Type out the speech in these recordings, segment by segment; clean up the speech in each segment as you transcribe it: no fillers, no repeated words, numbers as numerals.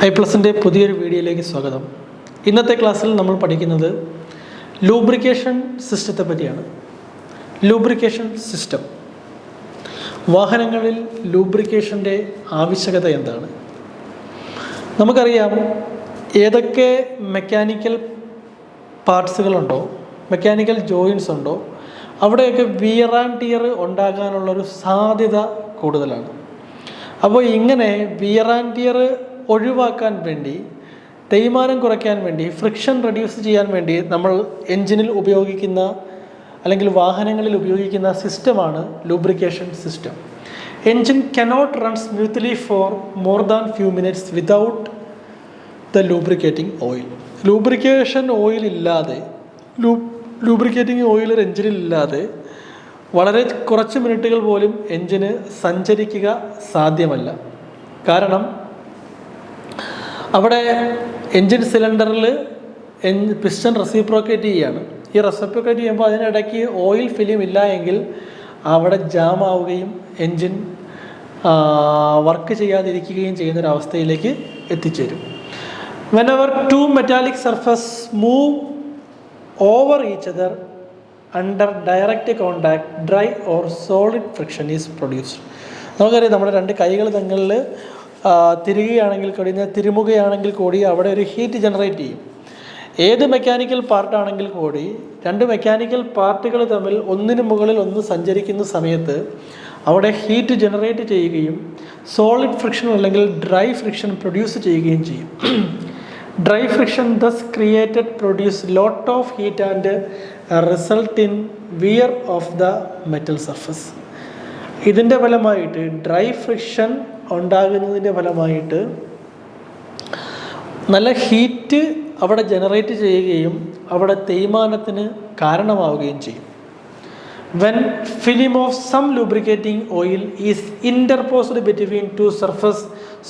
iPlusന്റെ പുതിയൊരു വീഡിയോയിലേക്ക് സ്വാഗതം. ഇന്നത്തെ ക്ലാസ്സിൽ നമ്മൾ പഠിക്കുന്നത് ലൂബ്രിക്കേഷൻ സിസ്റ്റത്തെ പറ്റിയാണ്. ലൂബ്രിക്കേഷൻ സിസ്റ്റം, വാഹനങ്ങളിൽ ലൂബ്രിക്കേഷൻ്റെ ആവശ്യകത എന്താണ്? നമുക്കറിയാം, ഏതൊക്കെ മെക്കാനിക്കൽ പാർട്സുകളുണ്ടോ, മെക്കാനിക്കൽ ജോയിൻസ് ഉണ്ടോ, അവിടെയൊക്കെ വിയർ ആൻഡ് ടിയർ ഉണ്ടാകാനുള്ളൊരു സാധ്യത കൂടുതലാണ്. അപ്പോൾ ഇങ്ങനെ വിയർ ആൻഡ് ടിയർ ഒഴിവാക്കാൻ വേണ്ടി, തേയ്മാനം കുറയ്ക്കാൻ വേണ്ടി, ഫ്രിക്ഷൻ റെഡ്യൂസ് ചെയ്യാൻ വേണ്ടി നമ്മൾ എൻജിനിൽ ഉപയോഗിക്കുന്ന അല്ലെങ്കിൽ വാഹനങ്ങളിൽ ഉപയോഗിക്കുന്ന സിസ്റ്റമാണ് lubrication system. Engine cannot run smoothly for more than few minutes without the lubricating oil. Lubrication oil ഇല്ലാതെ, ലൂബ്രിക്കേറ്റിംഗ് ഓയിൽ ഒരു എൻജിനിലില്ലാതെ വളരെ കുറച്ച് മിനിറ്റുകൾ പോലും എൻജിന് സഞ്ചരിക്കുക സാധ്യമല്ല. കാരണം അവിടെ എൻജിൻ സിലിണ്ടറിൽ പിസ്റ്റൺ റെസിപ്രോക്കേറ്റ് ചെയ്യുകയാണ്. ഈ റെസിപ്രോക്കേറ്റ് ചെയ്യുമ്പോൾ അതിനിടയ്ക്ക് ഓയിൽ ഫിലിം ഇല്ല എങ്കിൽ അവിടെ ജാം ആവുകയും എൻജിൻ വർക്ക് ചെയ്യാതിരിക്കുകയും ചെയ്യുന്നൊരവസ്ഥയിലേക്ക് എത്തിച്ചേരും. whenever two metallic surface move over each other under direct contact, dry or solid friction is produced. നമുക്കറിയാം, നമ്മുടെ രണ്ട് കൈകൾ തങ്ങളിൽ തിരികുകയാണെങ്കിൽ കൂടി, തിരുമുകയാണെങ്കിൽ കൂടി അവിടെ ഒരു ഹീറ്റ് ജനറേറ്റ് ചെയ്യും. ഏത് മെക്കാനിക്കൽ പാർട്ടാണെങ്കിൽ കൂടി രണ്ട് മെക്കാനിക്കൽ പാർട്ടുകൾ തമ്മിൽ ഒന്നിന് മുകളിൽ ഒന്ന് സഞ്ചരിക്കുന്ന സമയത്ത് അവിടെ ഹീറ്റ് ജനറേറ്റ് ചെയ്യുകയും സോളിഡ് ഫ്രിക്ഷൻ അല്ലെങ്കിൽ ഡ്രൈ ഫ്രിക്ഷൻ പ്രൊഡ്യൂസ് ചെയ്യുകയും ചെയ്യും. Dry friction thus created produce lot of heat and result in wear of the metal surface. ഇതിൻ്റെ ഫലമായിട്ട്, ഡ്രൈ ഫ്രിക്ഷൻ ഉണ്ടാകുന്നതിൻ്റെ ഫലമായിട്ട് നല്ല ഹീറ്റ് അവിടെ ജനറേറ്റ് ചെയ്യുകയും അവിടെ തേയ്മാനത്തിന് കാരണമാവുകയും ചെയ്യും. When film of some lubricating oil is interposed between two surfaces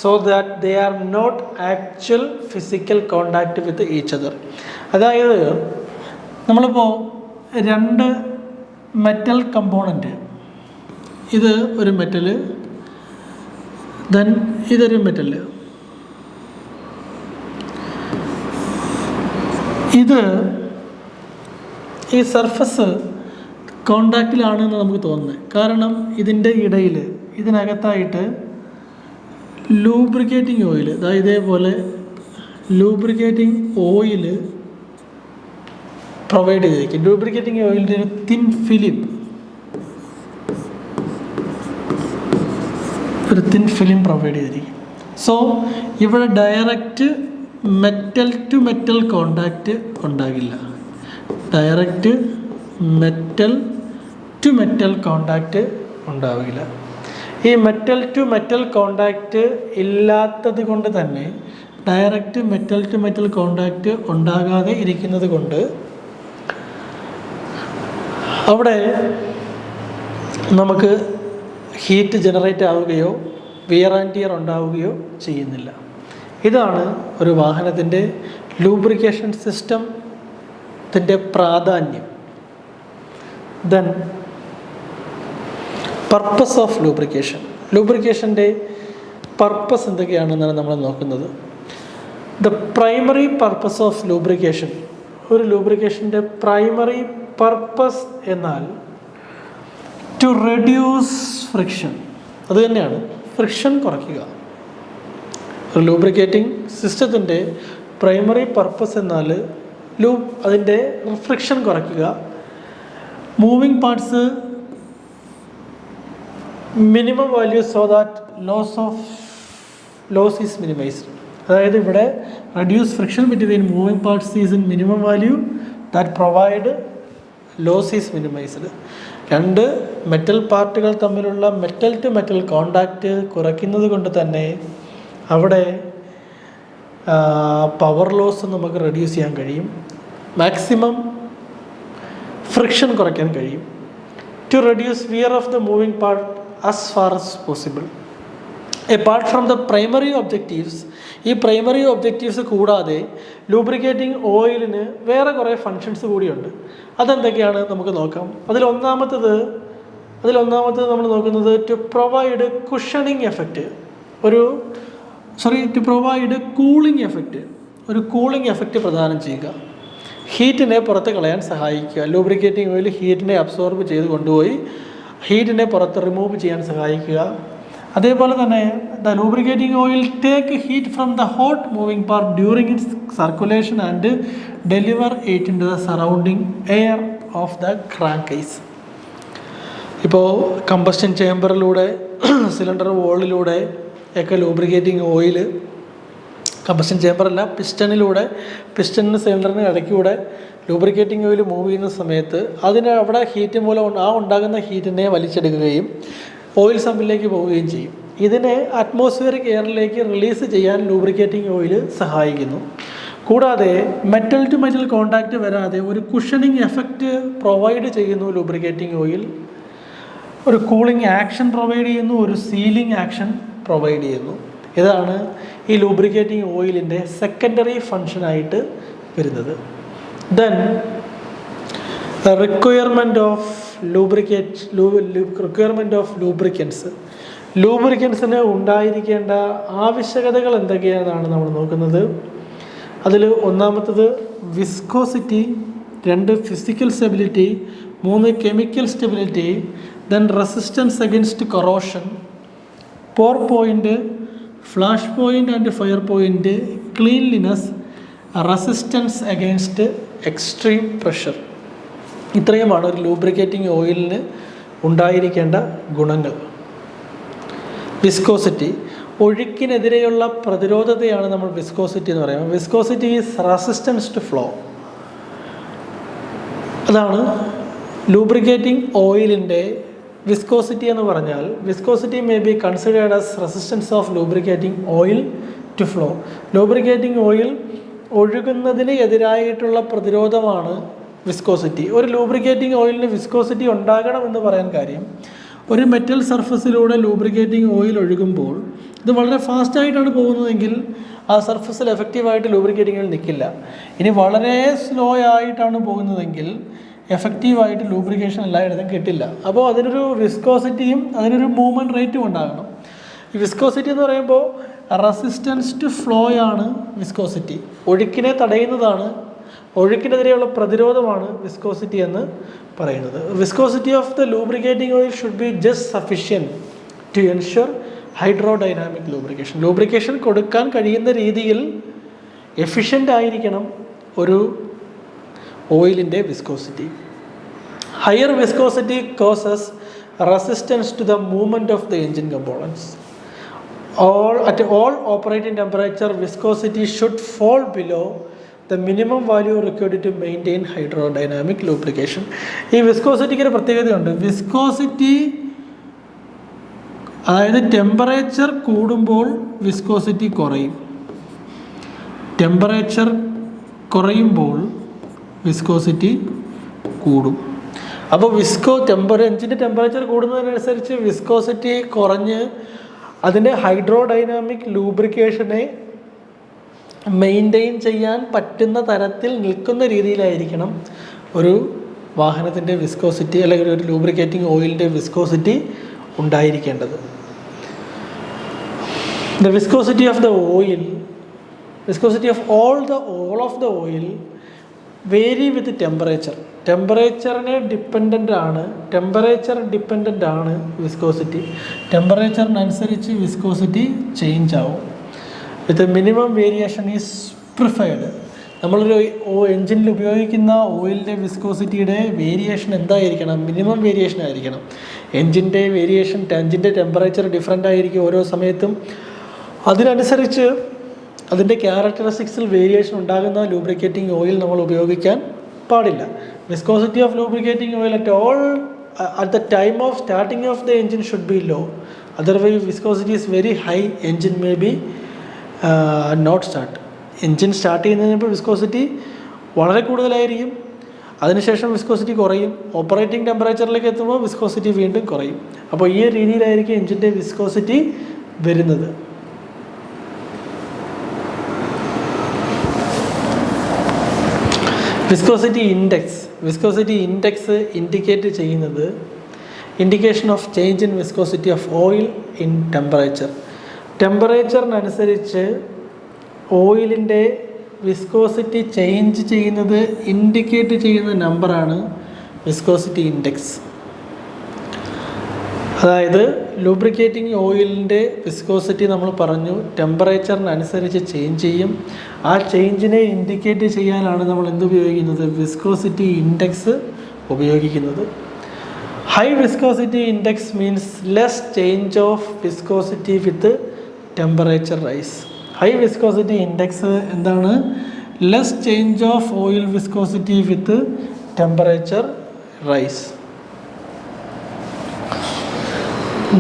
so that they are not actual physical contact with each other. അതായത് നമ്മളിപ്പോൾ രണ്ട് മെറ്റൽ കമ്പോണൻറ്റ്, ഇത് ഒരു മെറ്റല്, ദെൻ ഇതൊരു മെറ്റല്, ഇത് ഈ സർഫസ് കോണ്ടാക്റ്റിലാണെന്ന് നമുക്ക് തോന്നുന്നത്. കാരണം ഇതിൻ്റെ ഇടയിൽ, ഇതിനകത്തായിട്ട് ലൂബ്രിക്കേറ്റിംഗ് ഓയിൽ, അതായത് ഇതേപോലെ ലൂബ്രിക്കേറ്റിംഗ് ഓയിൽ പ്രൊവൈഡ് ചെയ്തിരിക്കും. ലൂബ്രിക്കേറ്റിംഗ് ഓയിലിൻ്റെ ഒരു തിൻ ഫിലിം, പ്രൊവൈഡ് ചെയ്തിരിക്കും. സോ ഇവിടെ direct metal to metal contact ഉണ്ടാകില്ല. Direct metal to metal contact ഉണ്ടാവില്ല. ഈ മെറ്റൽ ടു മെറ്റൽ കോണ്ടാക്റ്റ് ഇല്ലാത്തത് കൊണ്ട് തന്നെ, direct metal to metal contact ഉണ്ടാകാതെ ഇരിക്കുന്നത് കൊണ്ട് അവിടെ നമുക്ക് ഹീറ്റ് ജനറേറ്റ് ആവുകയോ വിയർ ആൻഡ് ടിയർ ഉണ്ടാവുകയോ ചെയ്യുന്നില്ല. ഇതാണ് ഒരു വാഹനത്തിൻ്റെ ലൂബ്രിക്കേഷൻ സിസ്റ്റത്തിൻ്റെ പ്രാധാന്യം. Then purpose of lubrication. ലൂബ്രിക്കേഷൻ്റെ പർപ്പസ് എന്തൊക്കെയാണെന്നാണ് നമ്മൾ നോക്കുന്നത്. The primary purpose of lubrication. ഒരു ലൂബ്രിക്കേഷൻ്റെ പ്രൈമറി പർപ്പസ് എന്നാൽ ടു റെഡ്യൂസ് ഫ്രിക്ഷൻ. അത് തന്നെയാണ്, ഫ്രിക്ഷൻ കുറയ്ക്കുക. ഒരു ലൂബ്രിക്കേറ്റിംഗ് സിസ്റ്റത്തിൻ്റെ പ്രൈമറി പർപ്പസ് എന്നാൽ അതിൻ്റെ ഫ്രിക്ഷൻ കുറയ്ക്കുക, moving parts minimum value so that loss is minimised. അതായത് ഇവിടെ reduce friction between moving parts is in minimum value that provide loss is minimised. രണ്ട് മെറ്റൽ പാർട്ടുകൾ തമ്മിലുള്ള മെറ്റൽ ടു മെറ്റൽ കോണ്ടാക്റ്റ് കുറയ്ക്കുന്നത് കൊണ്ട് തന്നെ അവിടെ പവർ ലോസ് നമുക്ക് റെഡ്യൂസ് ചെയ്യാൻ കഴിയും, മാക്സിമം ഫ്രിക്ഷൻ കുറയ്ക്കാൻ കഴിയും. To reduce wear of the moving part as far as possible. Apart from the primary objectives, ഈ പ്രൈമറി ഒബ്ജക്റ്റീവ്സ് കൂടാതെ ലൂബ്രിക്കേറ്റിംഗ് ഓയിലിന് വേറെ കുറേ ഫങ്ഷൻസ് കൂടിയുണ്ട്. അതെന്തൊക്കെയാണ് നമുക്ക് നോക്കാം. അതിലൊന്നാമത്തത് നമ്മൾ നോക്കുന്നത് ടു പ്രൊവൈഡ് കുഷണിങ് എഫക്റ്റ്. ഒരു ടു പ്രൊവൈഡ് കൂളിംഗ് എഫക്റ്റ്, ഒരു കൂളിംഗ് എഫക്റ്റ് പ്രദാനം ചെയ്യുക, ഹീറ്റിനെ പുറത്ത് കളയാൻ സഹായിക്കുക. ലൂബ്രിക്കേറ്റിംഗ് ഓയിൽ ഹീറ്റിനെ അബ്സോർബ് ചെയ്ത് കൊണ്ടുപോയി ഹീറ്റിനെ പുറത്ത് റിമൂവ് ചെയ്യാൻ സഹായിക്കുക. അതേപോലെ തന്നെ the lubricating oil take heat from the hot moving part during its circulation and deliver it in to the surrounding air of the crank case. ഇപ്പോൾ കമ്പസ്റ്റൻ ചേമ്പറിലൂടെ സിലിണ്ടർ വോളിലൂടെ ഒക്കെ ലൂബ്രിക്കേറ്റിംഗ് ഓയിൽ, കമ്പസ്റ്റൻ ചേമ്പറല്ല, പിസ്റ്റണിന് സിലിണ്ടറിന് ഇടയ്ക്കൂടെ ലൂബ്രിക്കേറ്റിംഗ് ഓയിൽ മൂവ് ചെയ്യുന്ന സമയത്ത് അവിടെ ഹീറ്റ് മൂലം ഉണ്ടാകുന്ന ഹീറ്റിനെ വലിച്ചെടുക്കുകയും ഓയിൽ സമ്പിലേക്ക് പോവുകയും ചെയ്യും. ഇതിനെ അറ്റ്മോസ്ഫിയറിക് എയറിലേക്ക് റിലീസ് ചെയ്യാൻ ലൂബ്രിക്കേറ്റിംഗ് ഓയിൽ സഹായിക്കുന്നു. കൂടാതെ മെറ്റൽ ടു മെറ്റൽ കോണ്ടാക്റ്റ് വരാതെ ഒരു കുഷനിങ് എഫക്റ്റ് പ്രൊവൈഡ് ചെയ്യുന്നു ലൂബ്രിക്കേറ്റിംഗ് ഓയിൽ. ഒരു കൂളിംഗ് ആക്ഷൻ പ്രൊവൈഡ് ചെയ്യുന്നു, ഒരു സീലിംഗ് ആക്ഷൻ പ്രൊവൈഡ് ചെയ്യുന്നു. ഇതാണ് ഈ ലൂബ്രിക്കേറ്റിംഗ് ഓയിലിൻ്റെ സെക്കൻഡറി ഫങ്ഷനായിട്ട് വരുന്നത്. Then requirement of lubricants. ലൂബ്രിക്കൻസിന് ഉണ്ടായിരിക്കേണ്ട ആവശ്യകതകൾ എന്തൊക്കെയാണെന്നാണ് നമ്മൾ നോക്കുന്നത്. അതിൽ ഒന്നാമത്തത് viscosity, 2 physical stability, 3 chemical stability, then resistance against corrosion, pour point, flash point and fire point, cleanliness, resistance against extreme pressure. ഇത്രയുമാണ് ഒരു ലൂബ്രിക്കേറ്റിംഗ് ഓയിലിന് ഉണ്ടായിരിക്കേണ്ട ഗുണങ്ങൾ. വിസ്കോസിറ്റി, ഒഴുക്കിനെതിരെയുള്ള പ്രതിരോധതയാണ് നമ്മൾ വിസ്കോസിറ്റി എന്ന് പറയുന്നത്. Viscosity is resistance to flow. അതാണ് ലൂബ്രിക്കേറ്റിംഗ് ഓയിലിൻ്റെ വിസ്കോസിറ്റി എന്ന് പറഞ്ഞാൽ. Viscosity may be considered as resistance of lubricating oil to flow. Lubricating oil ഒഴുകുന്നതിന് എതിരായിട്ടുള്ള പ്രതിരോധമാണ് വിസ്കോസിറ്റി. ഒരു ലൂബ്രിക്കേറ്റിംഗ് ഓയിലിന് വിസ്കോസിറ്റി ഉണ്ടാകണമെന്ന് പറയാൻ കാര്യം, ഒരു മെറ്റൽ സർഫസിലൂടെ ലൂബ്രിക്കേറ്റിംഗ് ഓയിൽ ഒഴുകുമ്പോൾ ഇത് വളരെ ഫാസ്റ്റായിട്ടാണ് പോകുന്നതെങ്കിൽ ആ സർഫസിൽ എഫക്റ്റീവായിട്ട് ലൂബ്രിക്കേറ്റിംഗ് ഓയിൽ നിൽക്കില്ല. ഇനി വളരെ സ്ലോ ആയിട്ടാണ് പോകുന്നതെങ്കിൽ എഫക്റ്റീവായിട്ട് ലൂബ്രിക്കേഷൻ എല്ലായിടത്തും കിട്ടില്ല. അപ്പോൾ അതിനൊരു വിസ്കോസിറ്റിയും അതിനൊരു മൂവ്മെൻറ്റ് റേറ്റും ഉണ്ടാകണം. ഈ വിസ്കോസിറ്റി എന്ന് പറയുമ്പോൾ റെസിസ്റ്റൻസ് ടു ഫ്ലോ ആണ് വിസ്കോസിറ്റി. ഒഴുക്കിനെ തടയുന്നതാണ്, ഒഴുക്കിനെതിരെയുള്ള പ്രതിരോധമാണ് വിസ്കോസിറ്റി എന്ന് പറയുന്നത്. Viscosity of the lubricating oil should be just sufficient to ensure hydrodynamic lubrication. Lubrication കൊടുക്കാൻ കഴിയുന്ന രീതിയിൽ എഫിഷ്യൻ്റ് ആയിരിക്കണം ഒരു ഓയിലിൻ്റെ viscosity. Higher viscosity causes resistance to the movement of the engine components. At all operating temperature, viscosity should fall below the minimum value required to maintain hydrodynamic lubrication. ഈ വിസ്കോസിറ്റിക്ക് ഒരു പ്രത്യേകതയുണ്ട്. Viscosity അതായത് ടെമ്പറേച്ചർ കൂടുമ്പോൾ viscosity കുറയും, temperature കുറയുമ്പോൾ viscosity കൂടും. അപ്പോൾ എഞ്ചിൻ്റെ ടെമ്പറേച്ചർ കൂടുന്നതിനനുസരിച്ച് വിസ്കോസിറ്റി കുറഞ്ഞ് അതിൻ്റെ ഹൈഡ്രോഡൈനാമിക് ലൂബ്രിക്കേഷനെ മെയിൻറ്റെയിൻ ചെയ്യാൻ പറ്റുന്ന തരത്തിൽ നിൽക്കുന്ന രീതിയിലായിരിക്കണം ഒരു വാഹനത്തിൻ്റെ വിസ്കോസിറ്റി അല്ലെങ്കിൽ ഒരു ലൂബ്രിക്കേറ്റിംഗ് ഓയിലിൻ്റെ വിസ്കോസിറ്റി ഉണ്ടായിരിക്കേണ്ടത്. The viscosity of the oil, viscosity of all of the oil vary with temperature. ടെമ്പറേച്ചറിനെ ടെമ്പറേച്ചർ ഡിപ്പെൻഡൻ്റ് ആണ് വിസ്കോസിറ്റി. ടെമ്പറേച്ചറിനനുസരിച്ച് വിസ്കോസിറ്റി ചേഞ്ച് ആവും. With minimum variation is preferred. നമ്മളൊരു എൻജിനിൽ ഉപയോഗിക്കുന്ന ഓയിലിൻ്റെ വിസ്കോസിറ്റിയുടെ വേരിയേഷൻ എന്തായിരിക്കണം? മിനിമം വേരിയേഷൻ ആയിരിക്കണം. എൻജിൻ്റെ ടെമ്പറേച്ചർ ഡിഫറെൻ്റ് ആയിരിക്കും ഓരോ സമയത്തും. അതിനനുസരിച്ച് അതിൻ്റെ ക്യാരക്ടറിസ്റ്റിക്സിൽ വേരിയേഷൻ ഉണ്ടാകുന്ന ലൂബ്രിക്കേറ്റിംഗ് ഓയിൽ നമ്മൾ ഉപയോഗിക്കാൻ പാടില്ല. Viscosity of lubricating oil at the time of starting of the engine should be low. Otherwise viscosity is very high, engine may be not start. Engine start ചെയ്യുന്നതിന് വിസ്കോസിറ്റി വളരെ കൂടുതലായിരിക്കും, അതിനുശേഷം viscosity കുറയും. Operating ടെമ്പറേച്ചറിലേക്ക് എത്തുമ്പോൾ viscosity വീണ്ടും കുറയും. അപ്പോൾ ഈ രീതിയിലായിരിക്കും എൻജിൻ്റെ വിസ്കോസിറ്റി വരുന്നത്. വിസ്കോസിറ്റി ഇൻഡെക്സ് ഇൻഡിക്കേറ്റ് ചെയ്യുന്നത് indication of change in viscosity of oil in temperature. ടെമ്പറേച്ചറിനനുസരിച്ച് ഓയിലിൻ്റെ വിസ്കോസിറ്റി ചേഞ്ച് ചെയ്യുന്നത് ഇൻഡിക്കേറ്റ് ചെയ്യുന്ന നമ്പറാണ് വിസ്കോസിറ്റി ഇൻഡെക്സ്. അതായത് ലൂബ്രിക്കേറ്റിംഗ് ഓയിലിൻ്റെ വിസ്കോസിറ്റി നമ്മൾ പറഞ്ഞു ടെമ്പറേച്ചറിനനുസരിച്ച് ചേഞ്ച് ചെയ്യും. ആ ചേഞ്ചിനെ ഇൻഡിക്കേറ്റ് ചെയ്യാനാണ് നമ്മൾ എന്തുപയോഗിക്കുന്നത്, വിസ്കോസിറ്റി ഇൻഡെക്സ് ഉപയോഗിക്കുന്നത്. High viscosity index means less change of viscosity with temperature rise. High viscosity index എന്താണ്, less change of oil viscosity with temperature rise.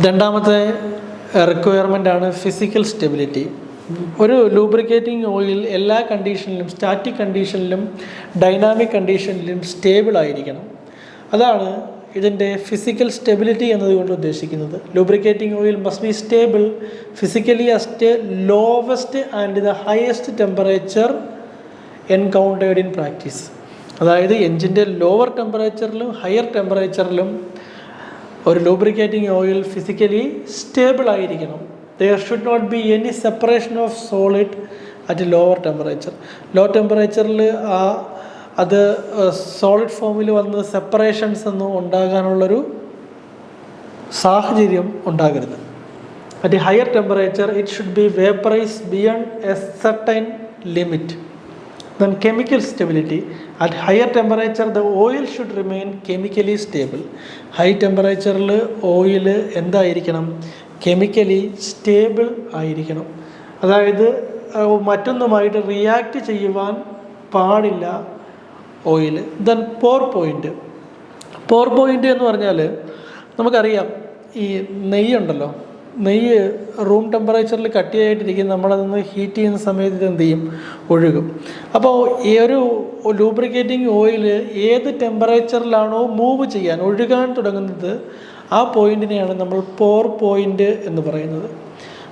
രണ്ടാമത്തെ റിക്വയർമെൻ്റ് ആണ് ഫിസിക്കൽ സ്റ്റെബിലിറ്റി. ഒരു ലൂബ്രിക്കേറ്റിംഗ് ഓയിൽ എല്ലാ കണ്ടീഷനിലും, സ്റ്റാറ്റിക് കണ്ടീഷനിലും ഡൈനാമിക് കണ്ടീഷനിലും stable ആയിരിക്കണം. അതാണ് ഇതിൻ്റെ ഫിസിക്കൽ സ്റ്റെബിലിറ്റി എന്നതുകൊണ്ട് ഉദ്ദേശിക്കുന്നത്. Lubricating oil must be stable physically at lowest and the highest temperature encountered in practice. അതായത് എഞ്ചിൻ്റെ ലോവർ ടെമ്പറേച്ചറിലും ഹയർ ടെമ്പറേച്ചറിലും ഒരു ലൂബ്രിക്കേറ്റിംഗ് ഓയിൽ ഫിസിക്കലി സ്റ്റേബിൾ ആയിരിക്കണം. There should not be any separation of solid at lower temperature. Low ടെമ്പറേച്ചറിൽ അത് solid ഫോമിൽ വന്ന് സെപ്പറേഷൻസ് ഒന്നും ഉണ്ടാകാനുള്ളൊരു സാഹചര്യം ഉണ്ടാകരുത്. At higher temperature it should be vaporise beyond A certain limit. Then chemical stability. At higher temperature the oil should remain chemically stable. High temperature oil എന്തായിരിക്കണം, chemically stable ആയിരിക്കണം. അതായത് മറ്റൊന്നുമായിട്ട് റിയാക്ട് ചെയ്യുവാൻ പാടില്ല ഓയിൽ. ദെൻ പോർ point. Pour point എന്ന് പറഞ്ഞാൽ നമുക്കറിയാം, ഈ നെയ്യുണ്ടല്ലോ, നെയ്യ് റൂം ടെമ്പറേച്ചറിൽ കട്ടിയായിട്ടിരിക്കും. നമ്മളതൊന്ന് ഹീറ്റ് ചെയ്യുന്ന സമയത്ത് ഇത് എന്ത് ചെയ്യും, ഒഴുകും. അപ്പോൾ ഈ ഒരു ലൂബ്രിക്കേറ്റിംഗ് ഓയിൽ ഏത് ടെമ്പറേച്ചറിലാണോ മൂവ് ചെയ്യാൻ, ഒഴുകാൻ തുടങ്ങുന്നത്, ആ പോയിൻറ്റിനെയാണ് നമ്മൾ പോർ പോയിൻ്റ് എന്ന് പറയുന്നത്.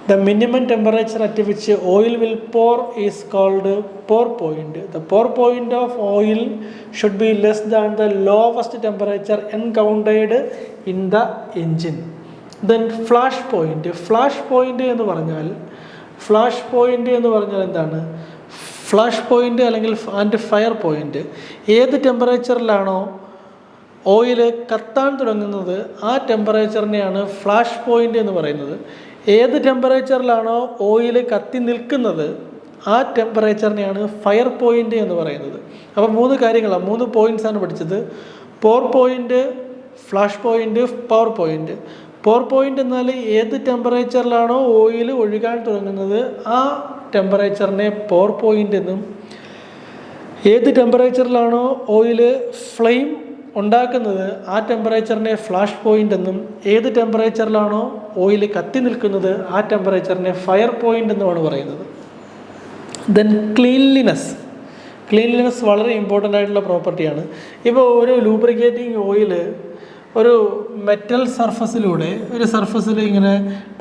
The minimum temperature at which oil will pour is called pour point. The pour point of oil should be less than the lowest temperature encountered in the engine. Then flash point. Flash point എന്ന് പറഞ്ഞാൽ എന്താണ്, flash point അല്ലെങ്കിൽ fire point, ഏത് ടെമ്പറേച്ചറിലാണോ oil കത്താൻ തുടങ്ങുന്നത് ആ ടെമ്പറേച്ചറിനെയാണ് flash point എന്ന് പറയുന്നത്. ഏത് ടെമ്പറേച്ചറിലാണോ ഓയിൽ കത്തി നിൽക്കുന്നത് ആ ടെമ്പറേച്ചറിനെയാണ് ഫയർ പോയിൻ്റ് എന്ന് പറയുന്നത്. അപ്പോൾ 3 കാര്യങ്ങളാണ്, 3 പോയിൻറ്റ്സാണ് പഠിച്ചത്. Pour point, flash point, power point. Pour point എന്നാൽ ഏത് ടെമ്പറേച്ചറിലാണോ ഓയിൽ ഒഴുകാൻ തുടങ്ങുന്നത് ആ ടെമ്പറേച്ചറിനെ പോർ പോയിൻ്റ് എന്നും, ഏത് ടെമ്പറേച്ചറിലാണോ ഓയിൽ ഫ്ലെയിം ഉണ്ടാക്കുന്നത് ആ ടെമ്പറേച്ചറിനെ ഫ്ലാഷ് പോയിൻ്റ് എന്നും, ഏത് ടെമ്പറേച്ചറിലാണോ ഓയിൽ കത്തി നിൽക്കുന്നത് ആ ടെമ്പറേച്ചറിനെ ഫയർ പോയിൻ്റ് എന്നുമാണ് പറയുന്നത്. ദെൻ ക്ലീൻലിനെസ് വളരെ ഇമ്പോർട്ടൻ്റ് ആയിട്ടുള്ള പ്രോപ്പർട്ടിയാണ്. ഇപ്പോൾ ഒരു ലൂബ്രിക്കേറ്റിംഗ് ഓയിൽ ഒരു മെറ്റൽ സർഫസിലൂടെ, ഒരു സർഫസിൽ ഇങ്ങനെ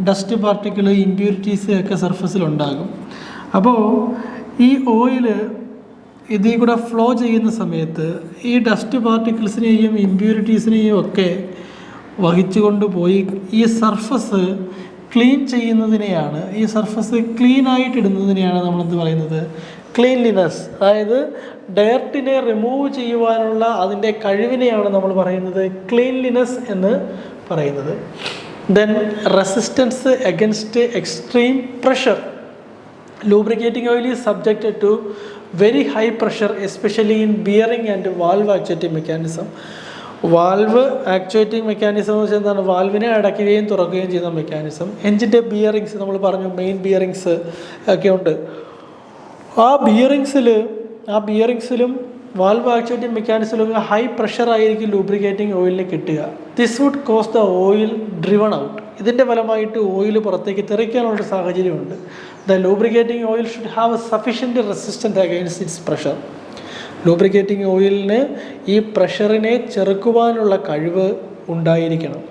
ഡസ്റ്റ് പാർട്ടിക്കിൾ, ഇമ്പ്യൂരിറ്റീസ് ഒക്കെ സർഫസിലുണ്ടാകും. അപ്പോൾ ഈ ഓയിൽ ഇതിൽ കൂടെ ഫ്ലോ ചെയ്യുന്ന സമയത്ത് ഈ ഡസ്റ്റ് പാർട്ടിക്കിൾസിനെയും ഇമ്പ്യൂരിറ്റീസിനെയും ഒക്കെ വഹിച്ചുകൊണ്ട് പോയി ഈ സർഫസ് ക്ലീൻ ചെയ്യുന്നതിനെയാണ്, ഈ സർഫസ് ക്ലീനായിട്ട് ഇടുന്നതിനെയാണ് നമ്മളെന്ത് പറയുന്നത്, ക്ലീൻലിനെസ്. അതായത് ഡയർട്ടിനെ റിമൂവ് ചെയ്യുവാനുള്ള അതിൻ്റെ കഴിവിനെയാണ് നമ്മൾ പറയുന്നത് ക്ലീൻലിനെസ് എന്ന് പറയുന്നത്. Then resistance against extreme pressure. Lubricating oil is subjected to very high pressure, especially in bearing and valve actuating mechanism. Valve actuating mechanism എന്ന് വെച്ചാൽ എന്താണ്, വാൽവിനെ അടയ്ക്കുകയും തുറക്കുകയും ചെയ്യുന്ന മെക്കാനിസം. എഞ്ചിൻ്റെ ബിയറിങ്സ് നമ്മൾ പറഞ്ഞു, മെയിൻ ബിയറിങ്സ് ഒക്കെ ഉണ്ട്. ആ ബിയറിങ്സിലും വാൽവ് ആക്ച്വേറ്റിംഗ് മെക്കാനിസത്തിലും ഹൈ പ്രഷർ ആയിരിക്കും ലൂബ്രിക്കേറ്റിംഗ് ഓയിലിന് കിട്ടുക. This would cause the oil driven out. ഇതിൻ്റെ ഫലമായിട്ട് ഓയിൽ പുറത്തേക്ക് തെറിക്കാനുള്ളൊരു സാഹചര്യമുണ്ട്. The lubricating oil should have sufficient resistance against its pressure. Lubricating ഓയിലിന് ഈ പ്രഷറിനെ ചെറുക്കുവാനുള്ള കഴിവ് ഉണ്ടായിരിക്കണം.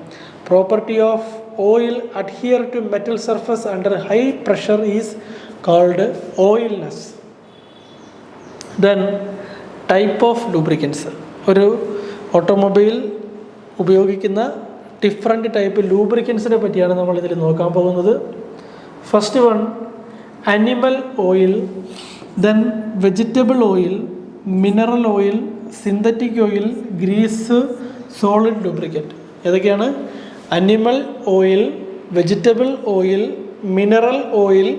Property of oil adhere to metal surface under high pressure is called oilness. Then type of lubricants. ഒരു ഓട്ടോമൊബൈൽ ഉപയോഗിക്കുന്ന ഡിഫറെൻറ്റ് ടൈപ്പ് ലൂബ്രിക്കൻസിനെ പറ്റിയാണ് നമ്മളിതിൽ നോക്കാൻ പോകുന്നത്. First one animal oil, then vegetable oil, mineral oil, synthetic oil, grease, solid lubricant. ഏതൊക്കെയാണ്? Animal oil, vegetable oil, mineral oil,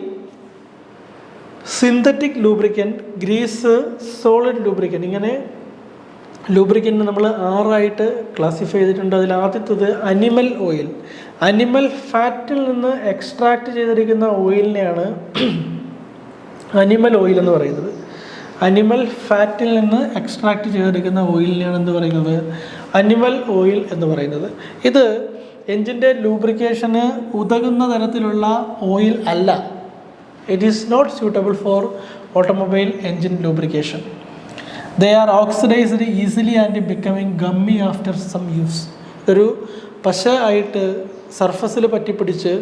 synthetic lubricant, grease, solid lubricant. ഇങ്ങനെ lubricant നമ്മൾ 6 ക്ലാസിഫൈ ചെയ്തിട്ടുണ്ട്. അതിൽ ആദ്യത്തത് അനിമൽ ഓയിൽ. അനിമൽ ഫാറ്റിൽ നിന്ന് എക്സ്ട്രാക്റ്റ് ചെയ്തിരിക്കുന്ന ഓയിലിനെയാണ് animal oil എന്ന് പറയുന്നത്. അനിമൽ ഫാറ്റിൽ നിന്ന് എക്സ്ട്രാക്റ്റ് ചെയ്തെടുക്കുന്ന ഓയിലിനെയാണ് എന്ത് പറയുന്നത്? അനിമൽ ഓയിൽ എന്ന് പറയുന്നത്. ഇത് എൻജിൻ്റെ ലൂബ്രിക്കേഷന് ഉതകുന്ന തരത്തിലുള്ള ഓയിൽ അല്ല. It is not suitable for automobile engine lubrication. They are oxidised easily and becoming gummy after some use. ഒരു പശ ആയിട്ട് സർഫസിൽ പറ്റിപ്പിടിച്ച്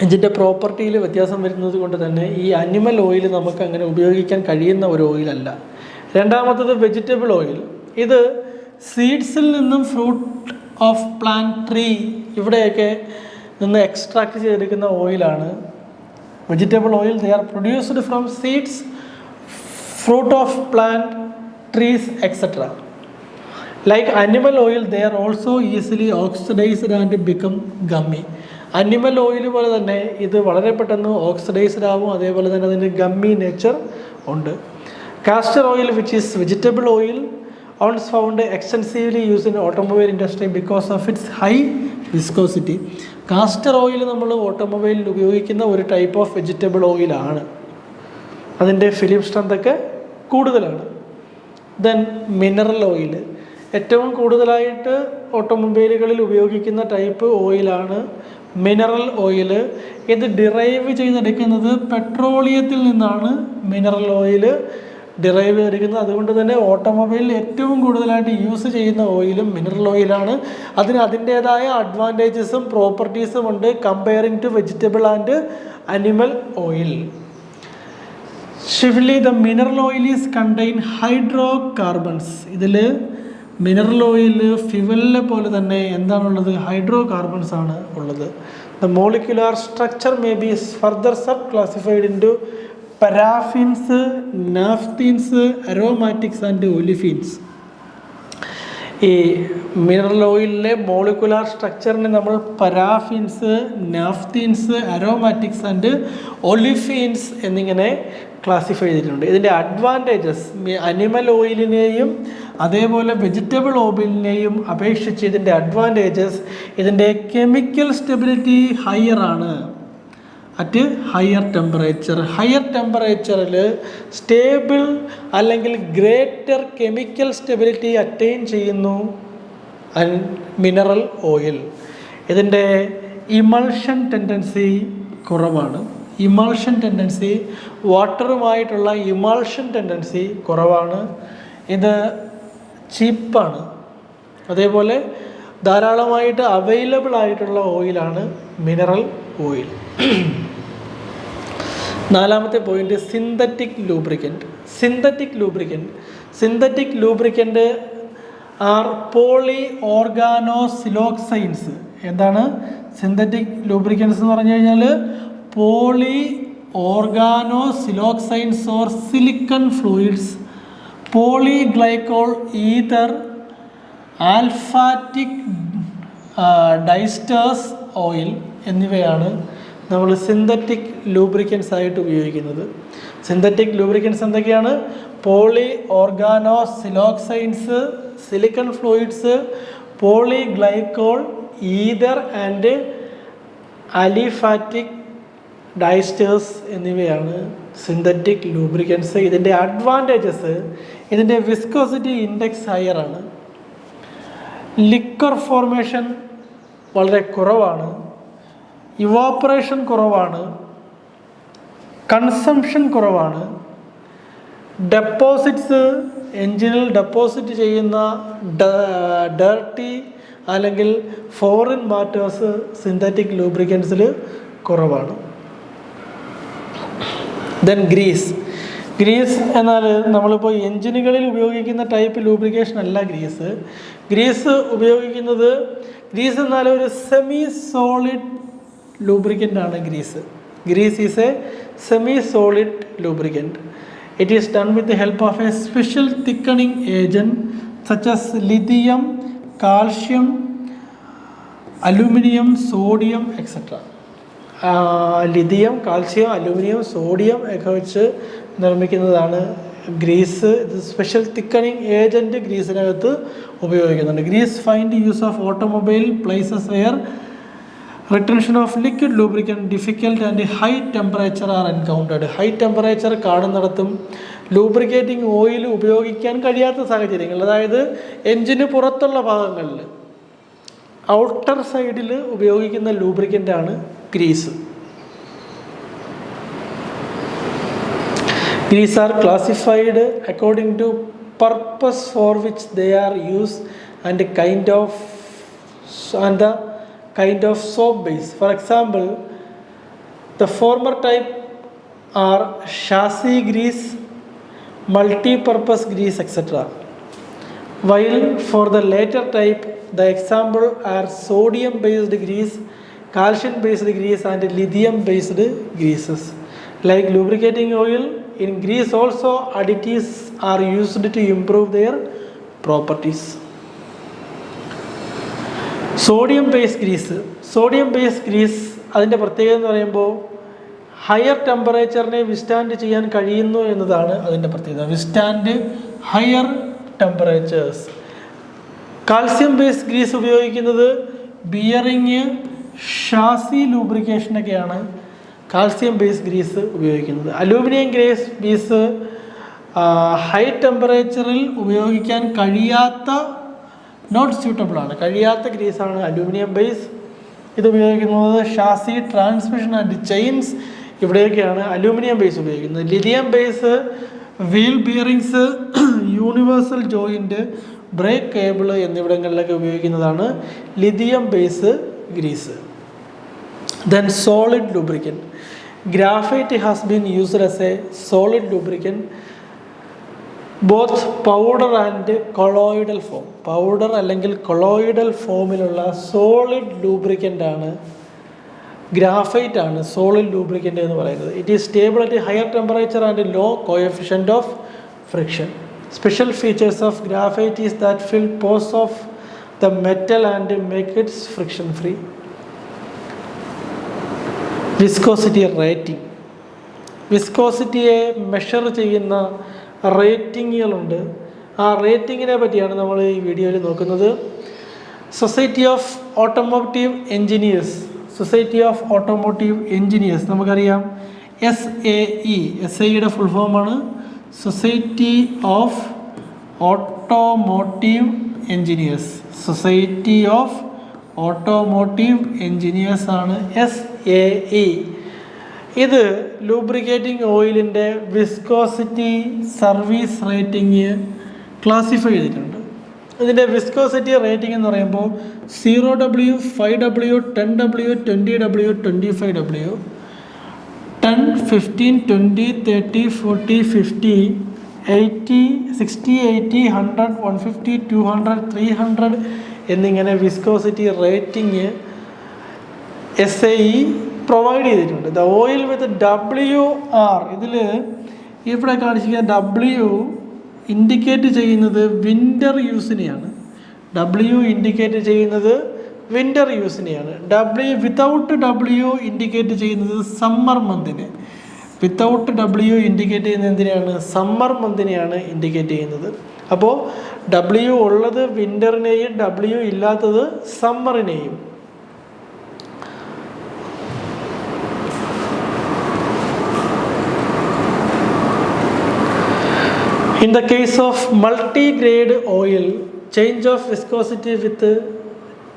എൻജിൻ്റെ പ്രോപ്പർട്ടിയിൽ വ്യത്യാസം വരുന്നത് കൊണ്ട് തന്നെ ഈ അനിമൽ ഓയിൽ നമുക്ക് അങ്ങനെ ഉപയോഗിക്കാൻ കഴിയുന്ന ഒരു ഓയിലല്ല. രണ്ടാമത്തത് വെജിറ്റബിൾ ഓയിൽ. ഇത് സീഡ്സിൽ നിന്നും ഫ്രൂട്ട് ഓഫ് പ്ലാന്റ് ട്രീ ഇവിടെയൊക്കെ നിന്ന് എക്സ്ട്രാക്ട് ചെയ്തെടുക്കുന്ന ഓയിലാണ് vegetable oil. They are produced from seeds, fruit of plant trees etcetera. Like animal oil, they are also easily oxidised and become gummy. Animal oil പോലെ തന്നെ ഇത് വളരെ പെട്ടെന്ന് ഓക്സിഡൈസ്ഡ് ആവും, അതേപോലെ തന്നെ അതിന് ഗമ്മി നേച്ചർ ഉണ്ട്. Castor oil, which is vegetable oil, once found extensively use in automobile industry because of its high viscosity. Castor oil നമ്മൾ ഓട്ടോമൊബൈലിൽ ഉപയോഗിക്കുന്ന ഒരു ടൈപ്പ് ഓഫ് വെജിറ്റബിൾ ഓയിലാണ്. അതിൻ്റെ ഫിലിം സ്ട്രെങ്ത് ഒക്കെ കൂടുതലാണ്. Then mineral oil. ഏറ്റവും കൂടുതലായിട്ട് ഓട്ടോമൊബൈലുകളിൽ ഉപയോഗിക്കുന്ന ടൈപ്പ് ഓയിലാണ് മിനറൽ ഓയിൽ. ഇത് ഡിറൈവ് ചെയ്തെടുക്കുന്നത് പെട്രോളിയത്തിൽ നിന്നാണ്. മിനറൽ ഓയിൽ ഡിറൈവ് ചെയ്തെടുക്കുന്നത്. അതുകൊണ്ട് തന്നെ ഓട്ടോമൊബൈലിൽ ഏറ്റവും കൂടുതലായിട്ട് യൂസ് ചെയ്യുന്ന ഓയിലും മിനറൽ ഓയിലാണ്. അതിന് അതിൻ്റേതായ അഡ്വാൻറ്റേജസും പ്രോപ്പർട്ടീസും ഉണ്ട് comparing to vegetable and animal oil. Chiefly the mineral oil is contain hydrocarbons. ഇതിൽ മിനറൽ ഓയിൽ ഫ്യുവലിനെ പോലെ തന്നെ എന്താണുള്ളത്? ഹൈഡ്രോ കാർബൺസ് ആണ് ഉള്ളത്. The molecular structure may be further subclassified into paraffins, naphthenes, aromatics and olefins. ഈ mineral ഓയിലിലെ molecular സ്ട്രക്ചറിനെ നമ്മൾ പരാഫിൻസ്, naphthenes, aromatics and ഒലിഫീൻസ് എന്നിങ്ങനെ ക്ലാസിഫൈ ചെയ്തിട്ടുണ്ട്. ഇതിൻ്റെ അഡ്വാൻറ്റേജസ് അനിമൽ ഓയിലിനെയും അതേപോലെ വെജിറ്റബിൾ ഓയിലിനെയും അപേക്ഷിച്ച് ഇതിൻ്റെ അഡ്വാൻറ്റേജസ്, ഇതിൻ്റെ കെമിക്കൽ സ്റ്റെബിലിറ്റി ഹയർ ആണ് അറ്റ് ഹയർ ടെമ്പറേച്ചർ. ഹയർ ടെമ്പറേച്ചറിൽ സ്റ്റേബിൾ അല്ലെങ്കിൽ ഗ്രേറ്റർ കെമിക്കൽ സ്റ്റെബിലിറ്റി അറ്റൈൻ ചെയ്യുന്നു മിനറൽ ഓയിൽ. ഇതിൻ്റെ ഇമൾഷൻ ടെൻഡൻസി കുറവാണ്. ഇമൾഷൻ ടെൻഡൻസി, വാട്ടറുമായിട്ടുള്ള ഇമൾഷൻ ടെൻഡൻസി കുറവാണ്. ഇത് ചീപ്പാണ്. അതേപോലെ ധാരാളമായിട്ട് അവൈലബിൾ ആയിട്ടുള്ള ഓയിലാണ് മിനറൽ ഓയിൽ. നാലാമത്തെ point synthetic lubricant. Synthetic lubricant are polyorganosiloxanes. എന്താണ് സിന്തറ്റിക് ലൂബ്രിക്കൻസ് എന്ന് പറഞ്ഞു കഴിഞ്ഞാൽ? Polyorganosiloxanes or silicone fluids, polyglycol ether, aliphatic diesters oil എന്നിവയാണ് നമ്മൾ സിന്തറ്റിക് ലൂബ്രിക്കൻസ് ആയിട്ട് ഉപയോഗിക്കുന്നത്. സിന്തറ്റിക് ലൂബ്രിക്കൻസ് എന്തൊക്കെയാണ്? Polyorganosiloxanes, silicone fluids, polyglycol ether and aliphatic diesters എന്നിവയാണ് സിന്തറ്റിക് ലൂബ്രിക്കൻസ്. ഇതിൻ്റെ അഡ്വാൻറ്റേജസ്, ഇതിൻ്റെ വിസ്കോസിറ്റി ഇൻഡെക്സ് ഹയർ ആണ്, ലിക്വർ ഫോർമേഷൻ വളരെ കുറവാണ്, ഇവാപ്പറേഷൻ കുറവാണ്, കൺസംഷൻ കുറവാണ്, ഡെപ്പോസിറ്റ്സ് എൻജിനിൽ ഡെപ്പോസിറ്റ് ചെയ്യുന്ന ഡർട്ടി അല്ലെങ്കിൽ ഫോറിൻ മാറ്റേഴ്സ് സിന്തറ്റിക് ലൂബ്രിക്കൻസിൽ കുറവാണ്. ദെൻ ഗ്രീസ് എന്നാൽ നമ്മളിപ്പോൾ എൻജിനുകളിൽ ഉപയോഗിക്കുന്ന ടൈപ്പ് ലൂബ്രിക്കേഷൻ അല്ല ഗ്രീസ് ഉപയോഗിക്കുന്നത്. ഗ്രീസ് എന്നാൽ ഒരു സെമി സോളിഡ് lubricant ആണ് grease. Grease is a semi-solid lubricant. It is done with the help of a special thickening agent such as lithium, calcium, aluminum, sodium, etc. Lithium, calcium, aluminium, sodium ഒക്കെ വെച്ച് നിർമ്മിക്കുന്നതാണ് grease. Special thickening agent ഗ്രീസിനകത്ത് ഉപയോഗിക്കുന്നുണ്ട്. Grease find use of automobile places where retention of liquid lubricant difficult and high temperature are encountered. High temperature കാണുന്നിടത്തും lubricating oil ഉപയോഗിക്കാൻ കഴിയാത്ത സാഹചര്യങ്ങൾ, അതായത് എൻജിന് പുറത്തുള്ള ഭാഗങ്ങളിൽ ഔട്ടർ സൈഡിൽ ഉപയോഗിക്കുന്ന ലൂബ്രിക്കൻ്റാണ് Greece. Grease are classified according to purpose for which they are used and the kind of soap base. For example, the former type are chassis grease, multi-purpose grease, etc. While for the later type, the example are sodium-based grease, calcium-based grease, and lithium-based greases. Like lubricating oil, in grease also additives are used to improve their properties. Sodium based grease അതിൻ്റെ പ്രത്യേകത എന്ന് പറയുമ്പോൾ higher ടെമ്പറേച്ചറിനെ withstand ചെയ്യാൻ കഴിയുന്നു എന്നതാണ് അതിൻ്റെ പ്രത്യേകത. Withstand higher temperatures. Calcium based grease ഉപയോഗിക്കുന്നത് ബിയറിങ്, ഷാസി ലൂബ്രിക്കേഷനൊക്കെയാണ് കാൽസ്യം ബേസ് ഗ്രീസ് ഉപയോഗിക്കുന്നത്. അലൂമിനിയം ഗ്രീസ് ഹൈ ടെമ്പറേച്ചറിൽ ഉപയോഗിക്കാൻ കഴിയാത്ത, നോട്ട് സ്യൂട്ടബിൾ ആണ്, കഴിയാത്ത ഗ്രീസാണ് അലൂമിനിയം ബേസ്. ഇത് ഉപയോഗിക്കുന്നത് ഷാസി, ട്രാൻസ്മിഷൻ ആൻഡ് ചെയിൻസ്, ഇവിടെയൊക്കെയാണ് അലൂമിനിയം ബേസ് ഉപയോഗിക്കുന്നത്. Lithium base wheel bearings, universal joint, brake cable എന്നിവിടങ്ങളിലൊക്കെ ഉപയോഗിക്കുന്നതാണ് lithium base grease. Then solid lubricant. Graphite has been used as a solid lubricant, both powder and colloidal form. Powder അല്ലെങ്കിൽ colloidal ഫോമിലുള്ള solid lubricant ആണ്, graphite ആണ് solid lubricant എന്ന് പറയുന്നത്. It is stable at higher temperature and low coefficient of friction. Special features of graphite is that fill pores of the metal and make its friction free. Viscosity rating. വിസ്കോസിറ്റിയെ measure ചെയ്യുന്ന റേറ്റിങ്ങുകളുണ്ട്. ആ റേറ്റിങ്ങിനെ പറ്റിയാണ് നമ്മൾ ഈ വീഡിയോയിൽ നോക്കുന്നത്. സൊസൈറ്റി ഓഫ് ഓട്ടോമോട്ടീവ് എൻജിനീയേഴ്സ് നമുക്കറിയാം SAE. SAEയുടെ ഫുൾ ഫോമാണ് society of automotive engineers. Society of automotive engineers ആണ് SAE. ഇത് ലൂബ്രിക്കേറ്റിംഗ് ഓയിലിൻ്റെ വിസ്കോസിറ്റി സർവീസ് റേറ്റിംഗ് ക്ലാസിഫൈ ചെയ്തിട്ടുണ്ട്. ഇതിൻ്റെ വിസ്കോസിറ്റി റേറ്റിംഗ് എന്ന് പറയുമ്പോൾ 0W, 5W, 10W, 20W, 25W, 10, 15, 20, 30, 40, 50, 80, 60, 80, 100, 150, 200, 300 എന്നിങ്ങനെ വിസ്കോസിറ്റി റേറ്റിംഗ് SAE പ്രൊവൈഡ് ചെയ്തിട്ടുണ്ട്. ദ ഓയിൽ വിത്ത് WR, ഇതിൽ ഇവിടെ കാണിച്ചിരിക്കുന്ന W ഇൻഡിക്കേറ്റ് ചെയ്യുന്നത് വിൻ്റർ യൂസിനെയാണ്. W ഇൻഡിക്കേറ്റ് ചെയ്യുന്നത് വിൻ്റർ യൂസിനെയാണ്. വിത്തൗട്ട് W ഇൻഡിക്കേറ്റ് ചെയ്യുന്നത് സമ്മർ മന്തിനെ. വിത്തൗട്ട് W ഇൻഡിക്കേറ്റ് ചെയ്യുന്നത് എന്തിനാണ്? സമ്മർ മന്തിനെയാണ് ഇൻഡിക്കേറ്റ് ചെയ്യുന്നത്. അപ്പോൾ W ഉള്ളത് വിൻ്ററിനെയും W ഇല്ലാത്തത് സമ്മറിനെയും. In the case of multi-grade oil, change of viscosity with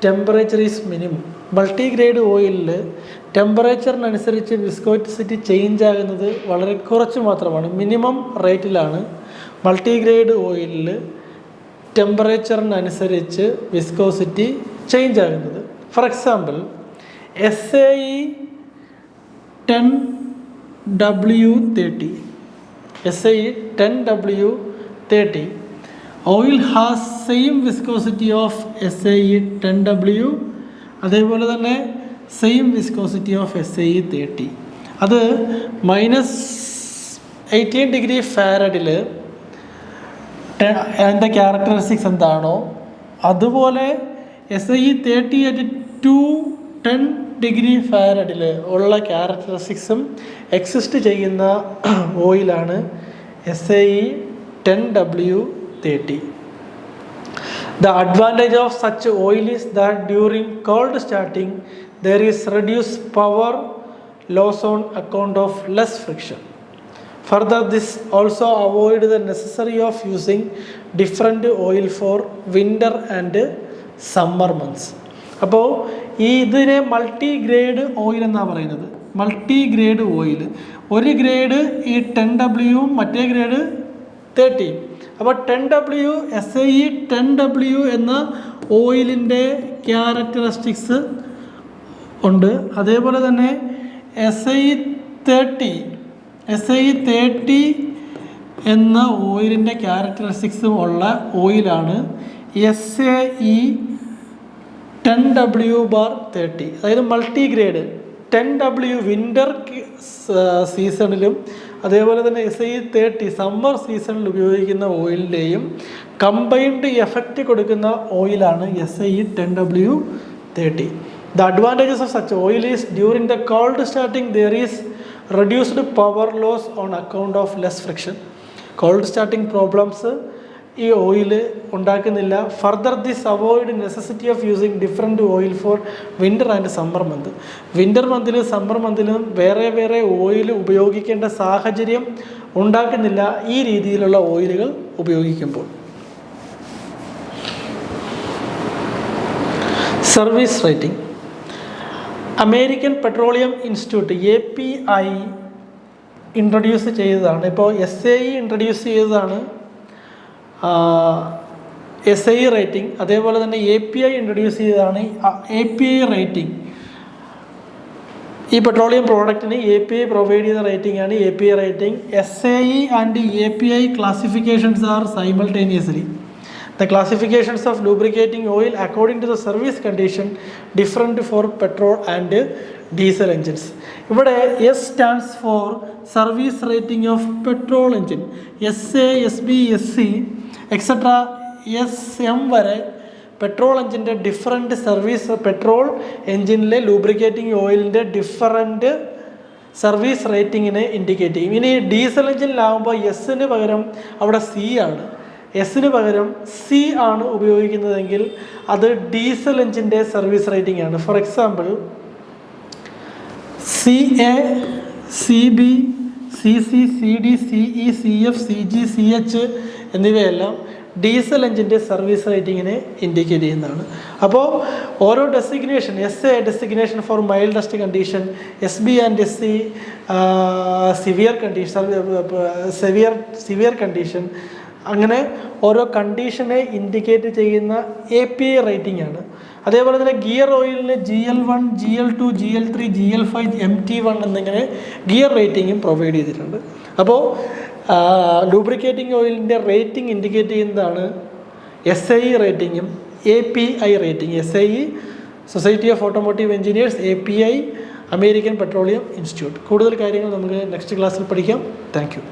temperature is minimum. മൾട്ടിഗ്രേഡ് ഓയിലിൽ ടെമ്പറേച്ചറിനനുസരിച്ച് വിസ്കോസിറ്റി ചേഞ്ച് ആകുന്നത് വളരെ കുറച്ച് മാത്രമാണ്, മിനിമം റേറ്റിലാണ് മൾട്ടിഗ്രേഡ് ഓയിലിൽ ടെമ്പറേച്ചറിനനുസരിച്ച് വിസ്കോസിറ്റി ചേഞ്ച് ആകുന്നത്. For example SAE 10W30, SAE 10W30 oil has same viscosity of SAE 10W. അതേപോലെ തന്നെ same viscosity of SAE 30. അത് -18 ഡിഗ്രി ഫാരഡിൽ അതിൻ്റെ ക്യാരക്ടറിസ്റ്റിക്സ് എന്താണോ അതുപോലെ SAE 30 at 210 ഡിഗ്രി ഫാരഡിൽ ഉള്ള ക്യാരക്ടറിസ്റ്റിക്സും എക്സിസ്റ്റ് ചെയ്യുന്ന ഓയിലാണ് SAE 10W30. The advantage of such oil is that during cold starting there is reduced power loss on account of less friction. Further, this also avoid the necessity of using different oil for winter and summer months. അപ്പോൾ ഇതിനെ multi grade oil എന്നാണ് പറയുന്നത്. Multi grade oil, ഒരു grade ഈ 10W മറ്റേ grade 30. അപ്പോൾ 10W SAE 10W എന്ന ഓയിലിൻ്റെ ക്യാരക്ടറിസ്റ്റിക്സ് ഉണ്ട്. അതേപോലെ തന്നെ SAE 30 എന്ന ഓയിലിൻ്റെ ക്യാരക്ടറിസ്റ്റിക്സും ഉള്ള ഓയിലാണ് SAE 10W/30. അതായത് മൾട്ടി ഗ്രേഡ് 10W വിൻ്റർ സീസണിലും അതേപോലെ തന്നെ SAE 30 സമ്മർ സീസണിൽ ഉപയോഗിക്കുന്ന ഓയിലിൻ്റെയും കമ്പൈൻഡ് എഫക്റ്റ് കൊടുക്കുന്ന ഓയിലാണ് SAE 10W30. The advantages of such oil is during the cold starting there is reduced power loss on account of less friction. Cold starting problems ഈ oil ഉണ്ടാക്കുന്നില്ല. Further this avoid necessity of using different oil for winter and summer month. Winter മന്തിലും summer മന്തിലും വേറെ വേറെ oil ഉപയോഗിക്കേണ്ട സാഹചര്യം ഉണ്ടാക്കുന്നില്ല ഈ രീതിയിലുള്ള ഓയിലുകൾ ഉപയോഗിക്കുമ്പോൾ. Service rating. American Petroleum Institute API introduce ചെയ്തതാണ്. ഇപ്പോൾ SAE ഇൻട്രൊഡ്യൂസ് ചെയ്തതാണ് SAE റേറ്റിംഗ്. അതേപോലെ തന്നെ API ഇൻട്രൊഡ്യൂസ് ചെയ്തതാണ് API റേറ്റിംഗ്. ഈ പെട്രോളിയം പ്രോഡക്റ്റിന് API പ്രൊവൈഡ് ചെയ്യുന്ന റേറ്റിംഗ് ആണ് API rating. SAE and API classifications are simultaneously. The classifications of lubricating oil according to the service condition different for petrol and diesel engines. ഇവിടെ S stands for service rating of petrol engine. SA, SB, SC etcetera SM വരെ petrol എഞ്ചിൻ്റെ different service, petrol എഞ്ചിനിലെ lubricating ഓയിലിൻ്റെ different service റേറ്റിങ്ങിനെ indicate ചെയ്യും. ഇനി diesel എഞ്ചിനിലാകുമ്പോൾ എസ്സിന് പകരം അവിടെ C ആണ്. എസ്സിന് പകരം C ആണ് ഉപയോഗിക്കുന്നതെങ്കിൽ അത് ഡീസൽ എഞ്ചിൻ്റെ സർവീസ് റേറ്റിംഗ് ആണ്. For example CA, CB, CC, CD, CE, CF, CG, CH എന്നിവയെല്ലാം ഡീസൽ എഞ്ചിൻ്റെ സർവീസ് റേറ്റിങ്ങിനെ ഇൻഡിക്കേറ്റ് ചെയ്യുന്നതാണ്. അപ്പോൾ ഓരോ designation, SA designation for mildest condition, SB and SC severe condition, അങ്ങനെ ഓരോ കണ്ടീഷനെ ഇൻഡിക്കേറ്റ് ചെയ്യുന്ന API റേറ്റിംഗ് ആണ്. അതേപോലെ തന്നെ gear ഓയിലിന് GL1, GL2, GL3, GL5, MT1 എന്നിങ്ങനെ ഗിയർ റേറ്റിംഗും പ്രൊവൈഡ് ചെയ്തിട്ടുണ്ട്. അപ്പോൾ ലൂബ്രിക്കേറ്റിംഗ് ഓയിലിൻ്റെ റേറ്റിംഗ് ഇൻഡിക്കേറ്റ് ചെയ്യുന്നതാണ് SAE റേറ്റിംഗും API rating. SAE society of automotive engineers, API American Petroleum institute. കൂടുതൽ കാര്യങ്ങൾ നമുക്ക് നെക്സ്റ്റ് ക്ലാസ്സിൽ പഠിക്കാം. Thank you.